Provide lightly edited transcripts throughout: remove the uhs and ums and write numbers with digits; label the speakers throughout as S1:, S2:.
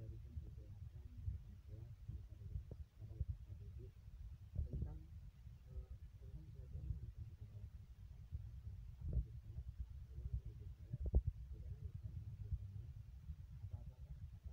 S1: memberikan penjelasan dengan jelas kepada peserta didik tentang tentang pelajaran yang akan kita bawakan, apa itu sholat, bagaimana itu sholat, bagaimana cara melakukannya,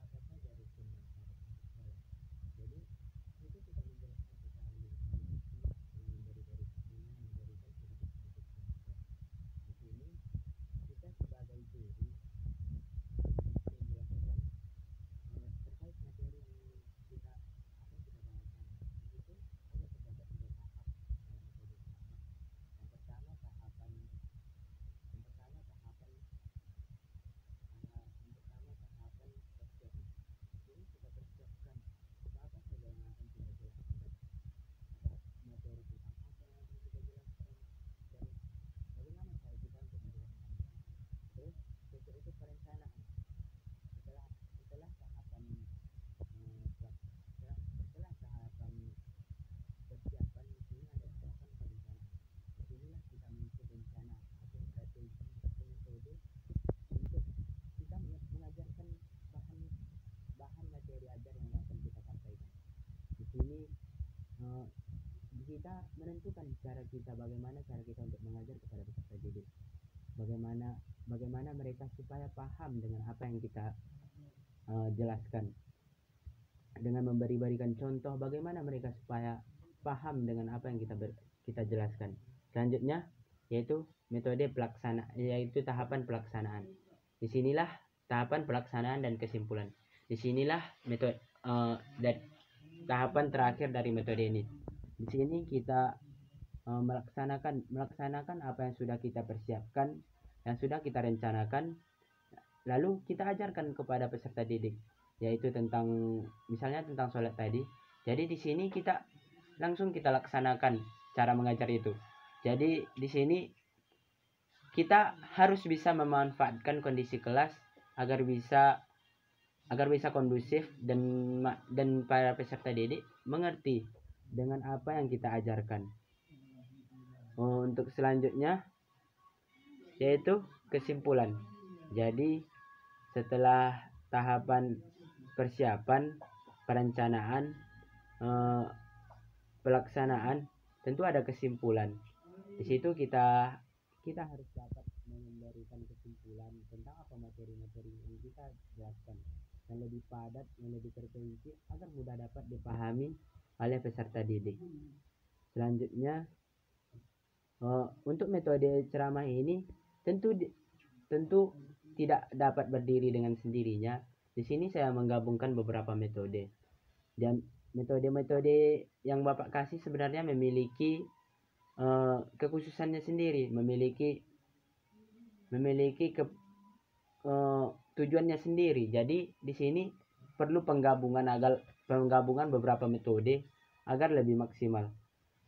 S1: apa saja rukun dan syarat untuk sholat. Jadi itu kita menjelaskan secara rinci dengan memberikan sedikit-sedikit contoh. Di sini kita sebagai guru menjelaskan terkait materi yang kita akan kita bawakan. Itu ada terdapat 3 tahap dalam metode ceramah. Yang pertama tahapan yang pertama tahapan persiapan. Ini kita persiapkan apa saja yang akan kita jelaskan, materi tentang apa yang akan kita jelaskan, dan bagaimana cara kita untuk menjelaskannya. Terus itu perencanaan. Setelah tahapan setelah tahapan persiapan, di sini ada tahapan perencanaan. Disinilah kita menyusun rencana atau strategi atau metode untuk kita mengajarkan bahan materi ajar yang akan kita sampaikan. Di sini kita menentukan bagaimana cara kita untuk mengajar kepada peserta didik. Bagaimana mereka supaya paham dengan apa yang kita jelaskan. Dengan memberikan contoh bagaimana mereka supaya paham dengan apa yang kita jelaskan. Selanjutnya yaitu tahapan pelaksanaan. Disinilah tahapan pelaksanaan dan kesimpulan. Disinilah dan tahapan terakhir dari metode ini. Di sini kita melaksanakan apa yang sudah kita persiapkan, yang sudah kita rencanakan, lalu kita ajarkan kepada peserta didik, yaitu misalnya tentang sholat tadi. Jadi di sini kita langsung kita laksanakan cara mengajar itu. Jadi di sini kita harus bisa memanfaatkan kondisi kelas agar bisa kondusif dan para peserta didik mengerti dengan apa yang kita ajarkan. Untuk selanjutnya yaitu kesimpulan. Jadi setelah tahapan persiapan, perencanaan, pelaksanaan, tentu ada kesimpulan. Di situ kita harus dapat memberikan kesimpulan tentang apa materi-materi yang kita jelaskan, yang lebih padat, yang lebih terperinci agar mudah dapat dipahami oleh peserta didik. Selanjutnya untuk metode ceramah ini tentu tidak dapat berdiri dengan sendirinya. Di sini saya menggabungkan beberapa metode. Dan metode-metode yang Bapak kasih sebenarnya memiliki kekhususannya sendiri, memiliki tujuannya sendiri. Jadi di sini perlu penggabungan beberapa metode agar lebih maksimal.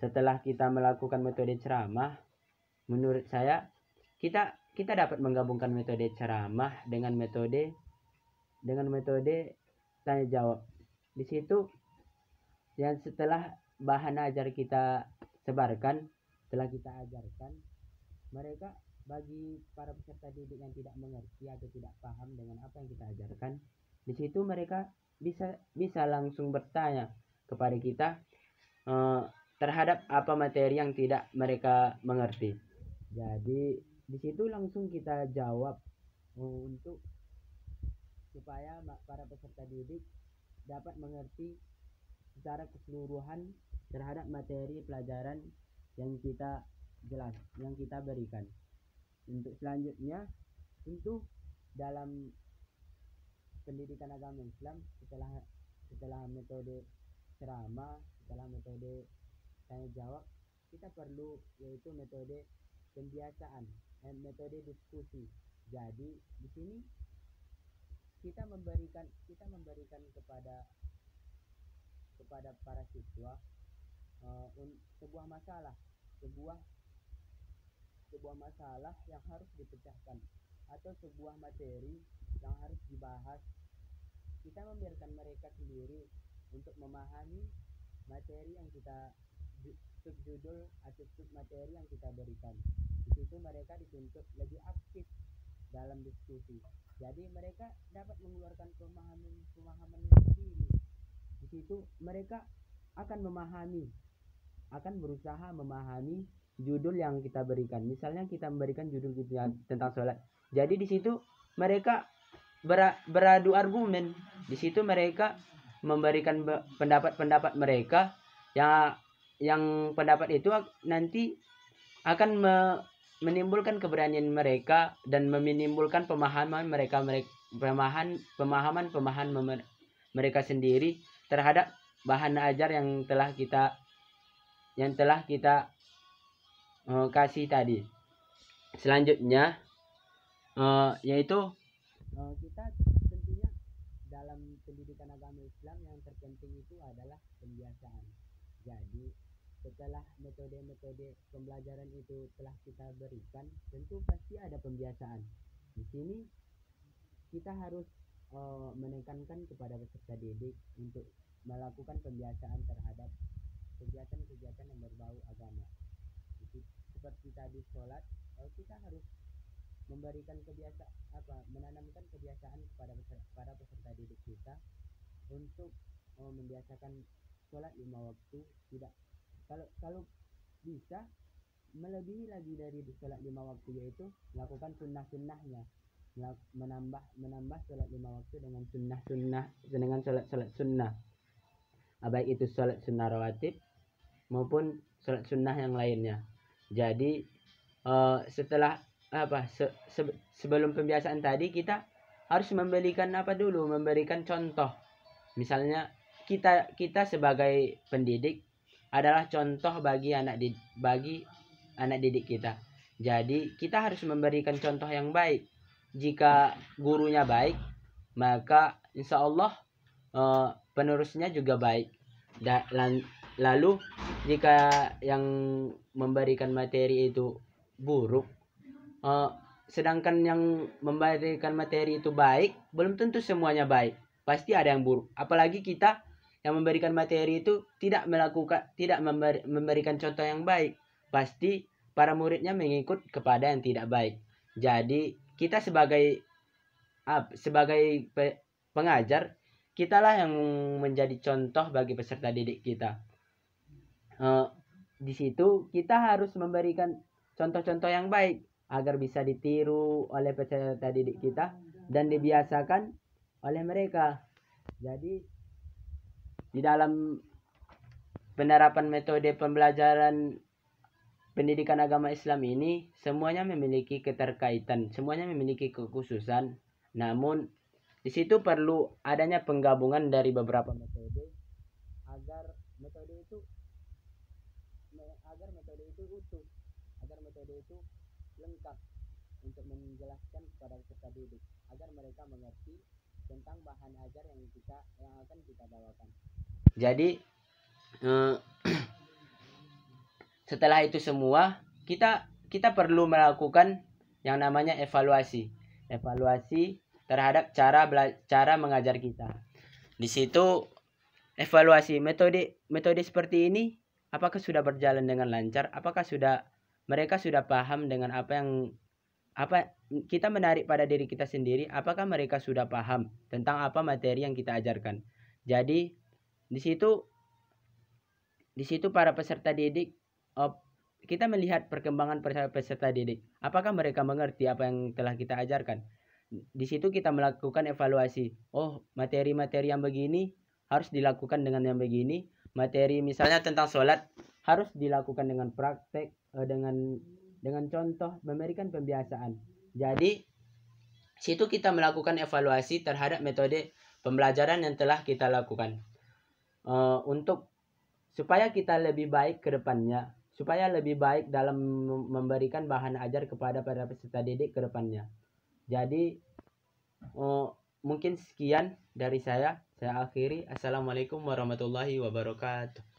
S1: Setelah kita melakukan metode ceramah, menurut saya kita dapat menggabungkan metode ceramah dengan metode tanya jawab. Di situ yang setelah bahan ajar kita sebarkan, setelah kita ajarkan, bagi para peserta didik yang tidak mengerti atau tidak paham dengan apa yang kita ajarkan, di situ mereka bisa langsung bertanya kepada kita terhadap apa materi yang tidak mereka mengerti. Jadi di situ langsung kita jawab untuk supaya para peserta didik dapat mengerti secara keseluruhan terhadap materi pelajaran yang kita berikan. Untuk selanjutnya, tentu dalam pendidikan agama Islam, setelah metode ceramah, setelah metode tanya jawab, kita perlu yaitu metode pembiasaan, metode diskusi. Jadi di sini kita memberikan kepada para siswa sebuah masalah yang harus dipecahkan atau sebuah materi yang harus dibahas. Kita membiarkan mereka sendiri untuk memahami materi yang kita subjudul atau submateri yang kita berikan. Di situ mereka dituntut lebih aktif dalam diskusi. Jadi mereka dapat mengeluarkan pemahamannya sendiri. Di situ mereka akan akan berusaha memahami judul yang kita berikan. Misalnya kita memberikan judul kita tentang sholat. Jadi di situ mereka beradu argumen. Di situ mereka memberikan pendapat-pendapat mereka yang pendapat itu nanti akan menimbulkan keberanian mereka dan menimbulkan pemahaman mereka sendiri terhadap bahan ajar yang telah kita kasih tadi. Selanjutnya yaitu kita tentunya dalam pendidikan agama Islam yang terpenting itu adalah pembiasaan. Jadi setelah metode-metode pembelajaran itu telah kita berikan, tentu pasti ada pembiasaan. Di sini kita harus menekankan kepada peserta didik untuk melakukan pembiasaan terhadap kegiatan-kegiatan yang berbau agama. Seperti tadi sholat, kita harus memberikan menanamkan kebiasaan kepada para peserta didik kita untuk membiasakan sholat 5 waktu. Tidak, kalau bisa melebihi lagi dari sholat 5 waktu, yaitu melakukan sunnah-sunnahnya, menambah sholat 5 waktu dengan sholat sunnah, baik itu sholat sunnah rawatib maupun sholat sunnah yang lainnya. Jadi setelah sebelum pembiasaan tadi kita harus memberikan contoh. Misalnya kita sebagai pendidik adalah contoh bagi anak didik kita. Jadi kita harus memberikan contoh yang baik. Jika gurunya baik, maka insya Allah penerusnya juga baik. Lalu jika yang memberikan materi itu buruk, sedangkan yang memberikan materi itu baik, belum tentu semuanya baik. Pasti ada yang buruk. Apalagi kita yang memberikan materi itu tidak memberikan contoh yang baik. Pasti para muridnya mengikut kepada yang tidak baik. Jadi kita sebagai pengajar, kitalah yang menjadi contoh bagi peserta didik kita. Di situ kita harus memberikan contoh-contoh yang baik agar bisa ditiru oleh peserta didik kita dan dibiasakan oleh mereka. Jadi di dalam penerapan metode pembelajaran pendidikan agama Islam ini semuanya memiliki keterkaitan, semuanya memiliki kekhususan. Namun di situ perlu adanya penggabungan dari beberapa metode agar metode itu utuh, agar metode itu lengkap untuk menjelaskan kepada peserta didik agar mereka mengerti tentang bahan ajar yang akan kita bawakan. Jadi setelah itu semua kita perlu melakukan yang namanya evaluasi terhadap cara mengajar kita. Di situ evaluasi metode seperti ini, apakah sudah berjalan dengan lancar, apakah mereka sudah paham dengan apa kita menarik pada diri kita sendiri, apakah mereka sudah paham tentang apa materi yang kita ajarkan. Jadi di situ para peserta didik, kita melihat perkembangan peserta didik, apakah mereka mengerti apa yang telah kita ajarkan. Di situ kita melakukan evaluasi. Materi-materi yang begini harus dilakukan dengan yang begini. Materi misalnya tentang sholat harus dilakukan dengan praktek, dengan contoh, memberikan pembiasaan. Jadi situ kita melakukan evaluasi terhadap metode pembelajaran yang telah kita lakukan, untuk supaya kita lebih baik ke depannya, supaya lebih baik dalam memberikan bahan ajar kepada para peserta didik ke depannya. Jadi mungkin sekian dari saya akhiri. Assalamualaikum warahmatullahi wabarakatuh.